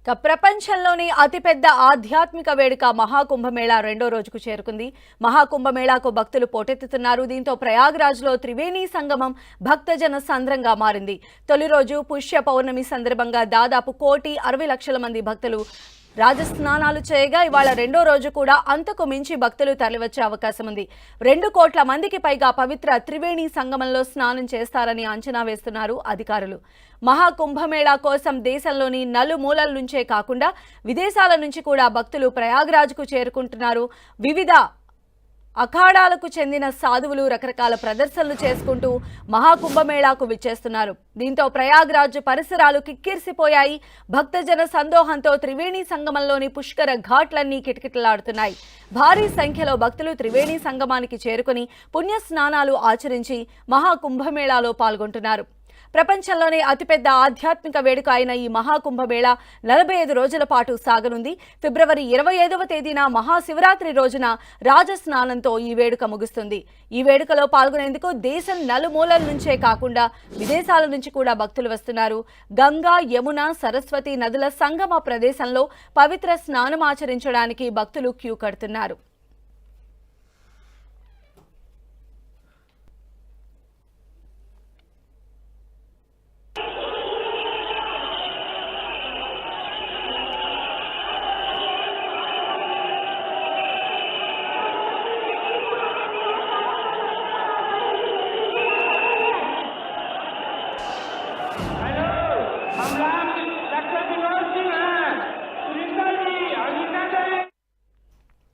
ప్రపంచంలోని అతిపెద్ద ఆధ్యాత్మిక వేడుక మహాకుంభమేళా రెండో రోజుకు చేరుకుంది. మహాకుంభమేళాకు భక్తులు పోటెత్తుతున్నారు. దీంతో ప్రయాగ్రాజ్లో త్రివేణి సంగమం భక్తజన సంద్రంగా మారింది. తొలి రోజు పుష్య పౌర్ణమి సందర్భంగా దాదాపు 1,60,00,000 మంది భక్తులు రాజస్నానాలు చేయగా ఇవాళ రెండో రోజు కూడా అంతకు మించి భక్తులు తరలివచ్చే అవకాశం ఉంది. 2 కోట్ల మందికి పైగా పవిత్ర త్రివేణి సంగమంలో స్నానం చేస్తారని అంచనా వేస్తున్నారు అధికారులు. మహాకుంభమేళా కోసం దేశంలోని నలుమూలల నుంచే కాకుండా విదేశాల నుంచి కూడా భక్తులు ప్రయాగ్రాజ్కు చేరుకుంటున్నారు. వివిధ అఖాడాలకు చెందిన సాధువులు రకరకాల ప్రదర్శనలు చేసుకుంటూ మహాకుంభమేళాకు విచ్చేస్తున్నారు. దీంతో ప్రయాగ్రాజ్ పరిసరాలు కిక్కిరిసిపోయాయి. భక్తజన సందోహంతో త్రివేణి సంగమంలోని పుష్కర ఘాట్లన్నీ కిటకిటలాడుతున్నాయి. భారీ సంఖ్యలో భక్తులు త్రివేణి సంగమానికి చేరుకుని పుణ్యస్నానాలు ఆచరించి మహాకుంభమేళాలో పాల్గొంటున్నారు. ప్రపంచంలోనే అతిపెద్ద ఆధ్యాత్మిక వేడుక అయిన ఈ మహాకుంభమేళా 45 రోజుల పాటు సాగనుంది. ఫిబ్రవరి 25వ తేదీన మహాశివరాత్రి రోజున రాజస్నానంతో ఈ వేడుక ముగుస్తుంది. ఈ వేడుకలో పాల్గొనేందుకు దేశం నలుమూలల నుంచే కాకుండా విదేశాల నుంచి కూడా భక్తులు వస్తున్నారు. గంగా, యమున, సరస్వతి నదుల సంగమ ప్రదేశంలో పవిత్ర స్నానమాచరించడానికి భక్తులు క్యూ కడుతున్నారు.